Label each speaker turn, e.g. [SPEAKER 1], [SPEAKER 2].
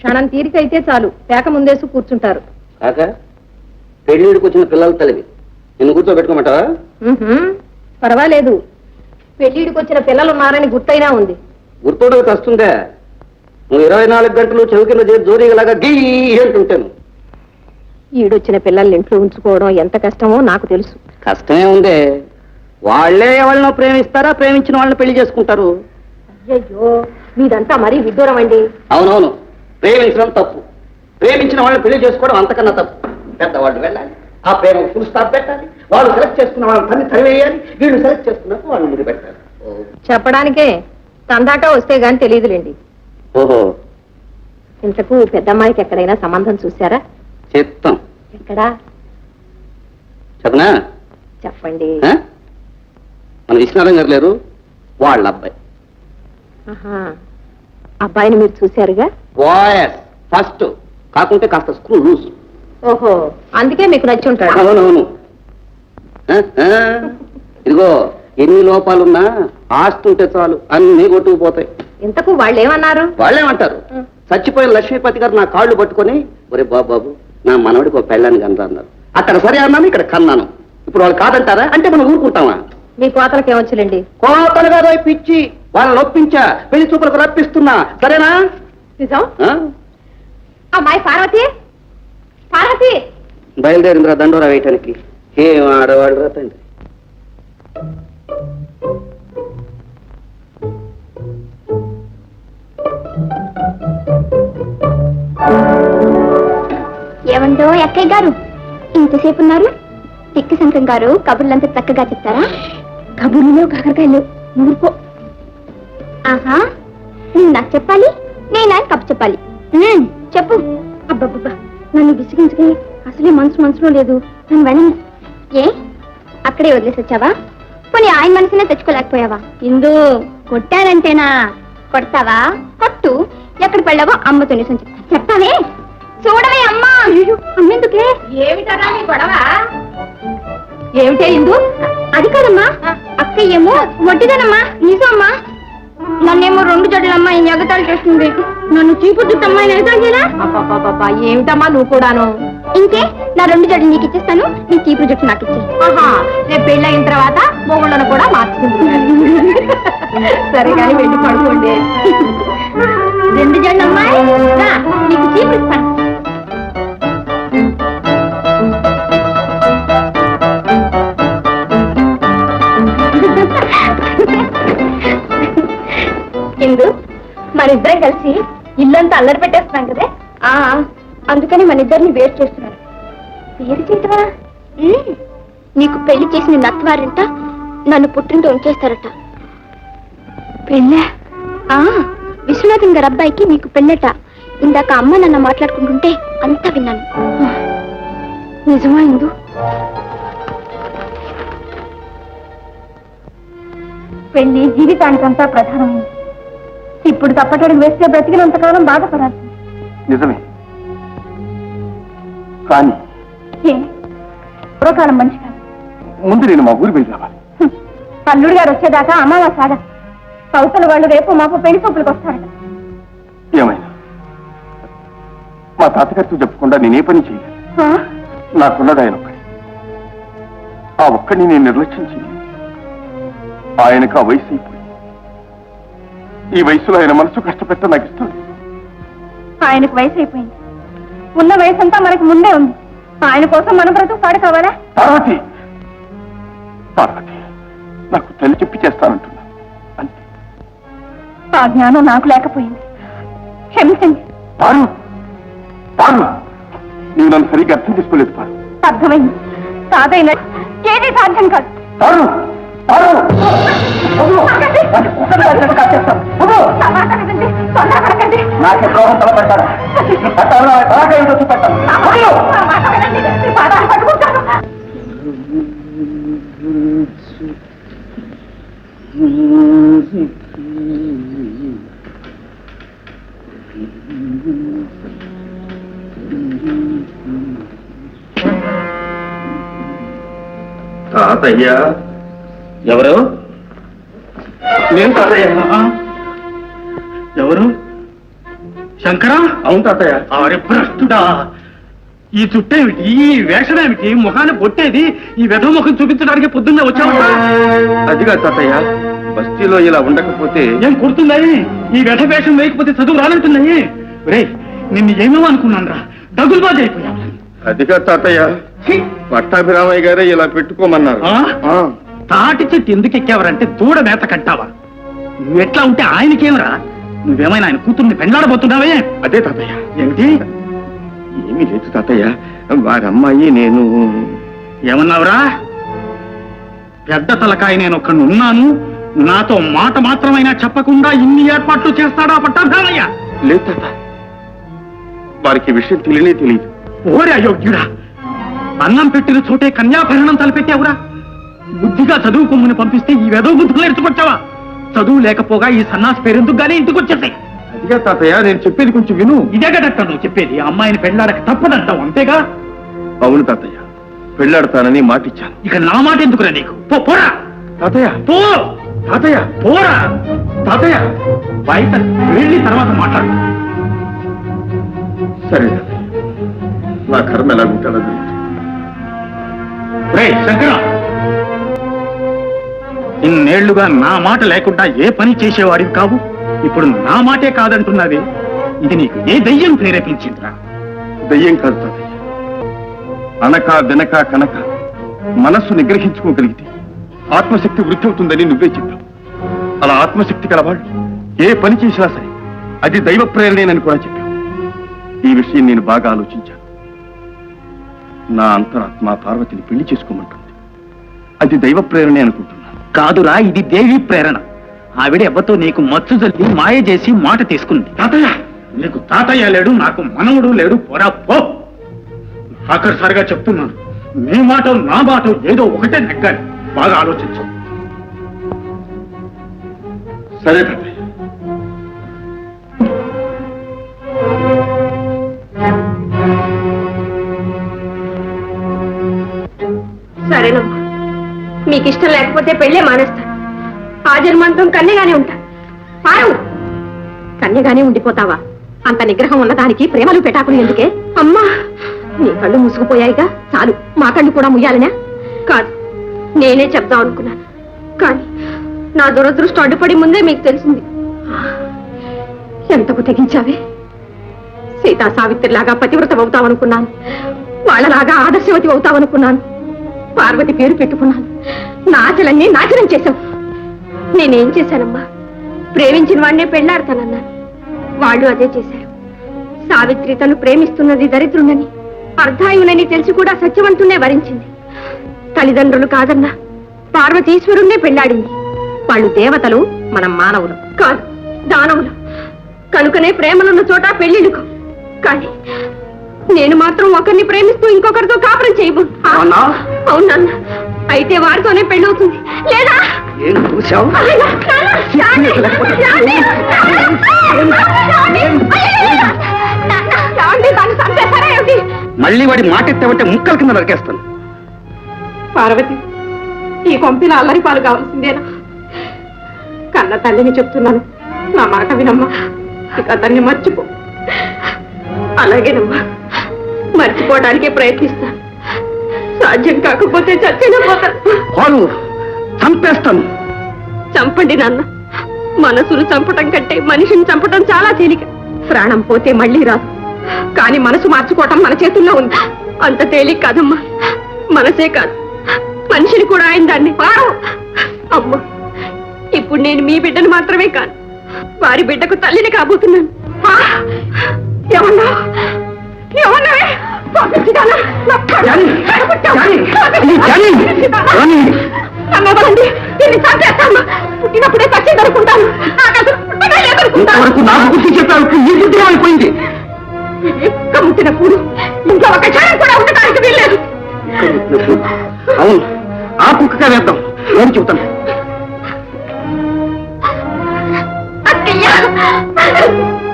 [SPEAKER 1] క్షణం తీరికైతే చాలు పేక ముందేసి కూర్చుంటారు.
[SPEAKER 2] కాక పెళ్లిడికి వచ్చిన పిల్లల తల్లివి, నిన్ను కూర్చోబెట్టుకోమంటావా?
[SPEAKER 1] పర్వాలేదు, పెళ్లిడికి వచ్చిన పిల్లలున్నారని గుర్తైనా ఉంది.
[SPEAKER 2] గుర్తోడకి వస్తుందే, నువ్వు 24 గంటలు చెవి కింద చేసి జోరీగలాగా గీ అంటుంటాను.
[SPEAKER 1] ఈడొచ్చిన పిల్లల్ని ఇంట్లో ఉంచుకోవడం ఎంత కష్టమో నాకు తెలుసు.
[SPEAKER 2] కష్టమే ఉందే, వాళ్లే ఎవరినో ప్రేమిస్తారా, ప్రేమించిన వాళ్ళని పెళ్లి చేసుకుంటారు.
[SPEAKER 1] అయ్యో, మీదంతా మరీ విడ్డూరం అండి.
[SPEAKER 2] అవునవును, ప్రేమించడం తప్పు, ప్రేమించిన వాళ్ళని పెళ్లి చేసుకోవడం అంతకన్నా తప్పు. పెద్దవాళ్ళు వెళ్ళాలి, ఆ ప్రేమ ఫుల్ స్టాప్ పెట్టాలి, వాళ్ళు సెలెక్ట్ చేసుకున్న వాళ్ళని తన్ని తరివేయాలి, వీళ్ళు సెలెక్ట్ చేసుకున్నప్పుడు వాళ్ళు ముందు పెట్టాలి.
[SPEAKER 1] చెప్పడానికే తందాకా వస్తే గాని తెలియదులేండి.
[SPEAKER 2] ఓహో,
[SPEAKER 1] ఇంతకు పెద్దమ్మాయికి ఎక్కడైనా సంబంధం చూశారా?
[SPEAKER 2] చెప్తాం.
[SPEAKER 1] ఎక్కడా
[SPEAKER 2] చెప్పనా?
[SPEAKER 1] చెప్పండి.
[SPEAKER 2] మన విశ్వనాథం గారు లేరు, వాళ్ళ అబ్బాయి.
[SPEAKER 1] అబ్బాయిని మీరు చూశారుగా?
[SPEAKER 2] వాయస్ ఫస్ట్, కాకుంటే కాస్త స్క్రూ లూజ్.
[SPEAKER 1] ఓహో, అందుకే మీకు నచ్చి ఉంటాడు.
[SPEAKER 2] అవునవును. ఇదిగో, ఎన్ని లోపాలున్నా ఆస్తి ఉంటే చాలు, అన్ని కొట్టుకుపోతాయి.
[SPEAKER 1] ఇంతకు వాళ్ళు ఏమన్నారు?
[SPEAKER 2] వాళ్ళేమంటారు, చచ్చిపోయిన లక్ష్మీపతి గారు నా కాళ్ళు పట్టుకొని, ఒరే బాబు నా మనవడికి ఒక పెళ్ళాన్ని కనరా అన్నారు. అక్కడ సరే అన్నాను, ఇక్కడ కన్నాను. ఇప్పుడు వాళ్ళు కాదంటారా అంటే మనం ఊరుకుంటామా?
[SPEAKER 1] మీ కోతలకి ఏమొచ్చులేండి.
[SPEAKER 2] కోతలు కాదు, పిచ్చి, వాళ్ళని ఒప్పించా, పెళ్లి చూపులకు రప్పిస్తున్నా. సరేనా?
[SPEAKER 1] నిజం. అమ్మాయి పార్వతి, పార్వతి
[SPEAKER 2] బయలుదేరిందిరా దండోరా వేయటానికి. ఏం ఆడవాళ్ళు రా తండ్రి.
[SPEAKER 3] ఏమండో అక్కయ్య గారు, ఇంతసేపు ఉన్నారు? తిక్కి శంకరం గారు కబుర్లంతా చక్కగా చెప్తారా? కబుర్లో కాకరకాయలు ఊరుకో. ఆహా, నేను నాకు చెప్పాలి, నేను ఆయన కబు చెప్పాలి. చెప్పు. అబ్బబ్బబ్బా, నన్ను విసిగించుకి అసలే మనసులో లేదు. నన్ను వెళ్ళని. ఏ అక్కడే వదిలేసి వచ్చావా? పోనీ ఆయన మనసునే తెచ్చుకోలేకపోయావా? ఇందు కొట్టానంటేనా? కొడతావా? కొట్టు. ఎక్కడ పడ్డావో అమ్మతో నిజం చెప్తావే. చూడవే అమ్మా. అమ్మెందుకే?
[SPEAKER 1] ఏమిటరా నీ గొడవ? ఏమిటే ఇందు?
[SPEAKER 3] అది కాదమ్మా, అక్కయ్యేమో వడ్డీదనమ్మా. నిజం అమ్మా, నన్నేమో 2 జడ్లమ్మా ఈ ఎగతాళి చేస్తుంది. నన్ను చీపు చుట్టమ్మా ఎగతాళి చేయరా?
[SPEAKER 1] ఏమిటమ్మా నువ్వు కూడాను?
[SPEAKER 3] ఇంకే, నా 2 జడ్లు నీకు ఇచ్చేస్తాను, నీ చీపు జుట్టు నాకు ఇచ్చే.
[SPEAKER 1] రేపు పెళ్ళయిన తర్వాత మొగుళ్ళను కూడా మార్చుకుంటున్నాను. సరే కానీ వెళ్ళి పడుకోండి.
[SPEAKER 3] 2 జడ్లమ్మా, నీకు చీపు ఇస్తాను.
[SPEAKER 1] ఇందు, మనిద్దరం కలిసి ఇల్లంతా అల్లరి పెట్టేస్తున్నాం కదే.
[SPEAKER 3] అందుకని మన ఇద్దరిని వేరు చేస్తున్నారు. వేరు చేయటమా? నీకు పెళ్లి చేసిన నత్వారంట నన్ను పుట్టింటూ ఉంచేస్తారట. పెళ్ళా? విశ్వనాథన్ గారి అబ్బాయికి నీకు పెళ్ళట. ఇందాక అమ్మ నన్ను మాట్లాడుకుంటుంటే అంతా విన్నాను. నిజమా ఇందు?
[SPEAKER 1] పెళ్లి జీవితానికంతా ప్రధానమైంది. ఇప్పుడు తప్పటడుగు వేస్తే బ్రతికినంతకాలం బాధపడాలి.
[SPEAKER 4] నిజమే, కానీ
[SPEAKER 1] పూర్వకాలం మంచి కాదు.
[SPEAKER 4] ముందు నేను మా ఊరి వెళ్ళి రావాలి.
[SPEAKER 1] అల్లుడు గారు వచ్చేదాకా అమావాస ఆగదు. కౌతల వాళ్ళు రేపు మాపు పెళ్లి చూపులకు వస్తారట.
[SPEAKER 4] ఏమైనా మా తాతగారితో చెప్పకుండా నేనే పని చేయలేదు. నాకున్నది ఆయన ఒక్కడి. ఆ ఒక్కడిని నేను నిర్లక్ష్యం చేయలేదు. ఆయనకు ఆ వయసు అయిపోయింది. ఈ వయసులో ఆయన మనసు కష్టపెట్ట నాకు ఇష్టం లేదు.
[SPEAKER 1] ఆయనకు వయసు అయిపోయింది. ఉన్న వయసు అంతా మనకు ముందే ఉంది. ఆయన కోసం మన బ్రతుకు పాడు కావాలా?
[SPEAKER 4] పార్వతి, పార్వతి, నాకు తల్లి చెప్పి చేస్తానంటున్నా అంతే.
[SPEAKER 1] ఆ జ్ఞానం నాకు లేకపోయింది, క్షమించండి.
[SPEAKER 4] పారు, పారు, నీవు నన్ను సరిగ్గా అర్థం చేసుకోలేదు. పారు,
[SPEAKER 1] అర్థమైంది. సాధైన ఏది సాధ్యం కాదు.
[SPEAKER 4] పారు, పారు, నాకే ద్రోహం తలపెట్టారా? చూపెట్టాను. తాతయ్య. ఎవరు? నేను తాతయ్య. ఎవరు?
[SPEAKER 5] శంకరా?
[SPEAKER 4] అవును తాతయ్య.
[SPEAKER 5] అరే భ్రష్టుడా, ఈ చుట్టేమిటి, ఈ వేషమేమిటి, ముఖాన్ని పొట్టేది, ఈ వెధ ముఖం చూపించడానికి పొద్దున్నే వచ్చావా?
[SPEAKER 4] అదిగా తాతయ్య, బస్తీలో ఇలా ఉండకపోతే
[SPEAKER 5] ఏం కుడుతున్నాయి? ఈ వెధ వేషం వేయకపోతే చదువు రానంటున్నాయి. రే, నిన్ను ఏమేమో అనుకున్నాను రా, డగులుబాజీ అయిపోయావు.
[SPEAKER 4] అదిగా తాతయ్య, పట్టాభిరామయ్య గారే ఇలా పెట్టుకోమన్నారు.
[SPEAKER 5] ఆ? తాటి చెట్టు ఎందుకు ఎక్కావరంటే దూడ మేత కట్టావా? నువ్వెట్లా ఉంటే ఆయనకేమరా? నువ్వేమైనా ఆయన కూతుర్ని పెండ్లాడబోతున్నావే?
[SPEAKER 4] అదే తాతయ్య.
[SPEAKER 5] ఏమిటి?
[SPEAKER 4] ఏమీ లేదు తాతయ్య, వారమ్మాయి నేను.
[SPEAKER 5] ఏమన్నావురా? పెద్ద తలకాయ నేను ఒక్కడు ఉన్నాను, నాతో మాట మాత్రమైనా చెప్పకుండా ఇన్ని ఏర్పాట్లు చేస్తాడా పట్టాభామయ్య?
[SPEAKER 4] లేదు తాత, వారికి ఈ విషయం తెలియదు.
[SPEAKER 5] ఓరే అయోగ్యుడా, అన్నం పెట్టిన చోటే కన్యాభరణం తలపెట్టావురా? బుద్ధిగా చదువుకోమని పంపిస్తే ఈ వెధవ బుద్ధులు నేర్చుకొచ్చావా? చదువు లేకపోగా ఈ సన్నాసి పేరెందుకు గానీ ఇంటికి వచ్చేసాయి.
[SPEAKER 4] అదిగా తాతయ్య, నేను చెప్పేది కొంచెం విను.
[SPEAKER 5] ఇదే కదక్క నువ్వు చెప్పేది, అమ్మాయిని పెళ్ళాడక తప్పదంటావు, అంతేగా?
[SPEAKER 4] అవును తాతయ్య, పెళ్ళాడతానని మాటిచ్చాను.
[SPEAKER 5] ఇక నా మాట ఎందుకురా నీకు? పోరా
[SPEAKER 4] తాతయ్య.
[SPEAKER 5] పో,
[SPEAKER 4] తాతయ్య.
[SPEAKER 5] పోరా తాతయ్య, బయట వెళ్ళి తర్వాత మాట్లాడు.
[SPEAKER 4] సరే తాతయ్య, నా కర్మ ఎలా ఉంటాడో తెలుసు.
[SPEAKER 5] రే శంకర, ఇన్నేళ్లుగా నా మాట లేకుండా ఏ పని చేసేవాడివి కావు, ఇప్పుడు నా మాటే కాదంటున్నావే, ఇది నీకు ఏ దయ్యం ప్రేరేపించిందిరా?
[SPEAKER 4] దయ్యం కాదు తాతయ్య, అనక వెనక కనక మనస్సు నిగ్రహించుకోగలిగితే ఆత్మశక్తి వృద్ధి అవుతుందని నువ్వే చెప్పావు. అలా ఆత్మశక్తి కలవాళ్ళు ఏ పని చేసినా సరే అది దైవ ప్రేరణేనని కూడా చెప్పావు. ఈ విషయం నేను బాగా ఆలోచించాను. నా అంతరాత్మ పార్వతిని పెళ్లి చేసుకోమంటుంది. అది దైవ ప్రేరణే అనుకుంటున్నాను.
[SPEAKER 5] కాదురా, ఇది దేవి ప్రేరణ. ఆవిడ ఎవ్వతో నీకు మచ్చు జల్లి మాయ చేసి మాట తీసుకుంది. తాతయ్య, నీకు తాతయ్య లేడు, నాకు మనవుడు లేడు, పోరా పో. ఆఖరిసారిగా చెప్తున్నాను, నీ మాట నా మాట ఏదో ఒకటే నెగ్గాలి, బాగా ఆలోచించు.
[SPEAKER 4] సరే తాతయ్య.
[SPEAKER 1] సరేనమ్మా, మీకు ఇష్టం లేకపోతే పెళ్ళే మానేస్తాను. ఆ జన్మాంతం కన్యగానే ఉంటా. పారు, కన్యగానే ఉండిపోతావా? అంత నిగ్రహం ఉన్న దానికి ప్రేమలు పెటాకులు ఎందుకే? అమ్మా, నీ కళ్ళు మూసుకుపోయాయిగా, చాలు. మా కళ్ళు కూడా ముయ్యాలనే? కాదు, నేనే చెప్దాం అనుకున్నాను, కానీ నా దురదృష్టం అడ్డుపడి ముందే మీకు తెలిసింది. ఎంతకు తెగించావే? సీతా సావిత్రిలాగా పతివ్రత అవుతావనుకున్నాను, వాళ్ళలాగా ఆదర్శవతి అవుతావనుకున్నాను. పార్వతి పేరు పెట్టుకున్నాను, నా ఆశలన్నీ నాశనం చేశావు. నేనేం చేశానమ్మా? ప్రేమించిన వాడినే పెళ్లాడతానన్నాను, వాళ్ళు అదే చేశారు. సావిత్రి తను ప్రేమిస్తున్నది దరిద్రుండని, అర్ధాయునని తెలిసి కూడా సత్యవంతునే వరించింది. తల్లిదండ్రులు కాదన్నా పార్వతీశ్వరుణ్ణే పెళ్లాడింది. వాళ్ళు దేవతలు, మనం మానవులు కాదు, దానవులు. కనుకనే ప్రేమలున్న చోట పెళ్లిడుకు. కానీ నేను మాత్రం ఒకరిని ప్రేమిస్తూ ఇంకొకరితో కాపురం చేయబో. అవునా? అయితే వారితోనే పెళ్ళవుతుంది. లేదా
[SPEAKER 2] ఏం చూసావు? మళ్ళీ వాడి మాట ఎత్తావంటే ముక్కల కింద నరికేస్తాను.
[SPEAKER 1] పార్వతి, ఈ కొంపిన అల్లరి పాలు కావాల్సిందేనా? కన్న తల్లిని చెప్తున్నాను, నా మాట వినమ్మా. ఇక అతన్ని మర్చిపో. అలాగేనమ్మా, మర్చిపోవడానికే ప్రయత్నిస్తాను. సాధ్యం కాకపోతే చచ్చిన పోతాను.
[SPEAKER 2] చంపేస్తాను.
[SPEAKER 1] చంపండి నాన్న. మనసును చంపటం కంటే మనిషిని చంపటం చాలా తేలిక. ప్రాణం పోతే మళ్ళీ రాదు, కానీ మనసు మార్చుకోవటం మన చేతుల్లో ఉంది. అంత తేలిక కాదమ్మా. మనసే కాదు, మనిషిని కూడా ఆయన దాన్ని. అమ్మా, ఇప్పుడు నేను మీ బిడ్డను మాత్రమే కాదు, వారి బిడ్డకు తల్లిని కాబోతున్నాను. ఏమన్నా ఏమన్నావే? పుట్టినప్పుడే పచ్చి దొరుకుంటాను.
[SPEAKER 2] అయిపోయింది.
[SPEAKER 1] కమ్ముతున్నప్పుడు ఇంకా ఒక క్షణం కూడా ఉండటానికి వీల్లేదు.
[SPEAKER 2] అవును, ఆ కుక్కగా వేద్దాం. నేను చెబుతాను.
[SPEAKER 1] అక్కయ్య,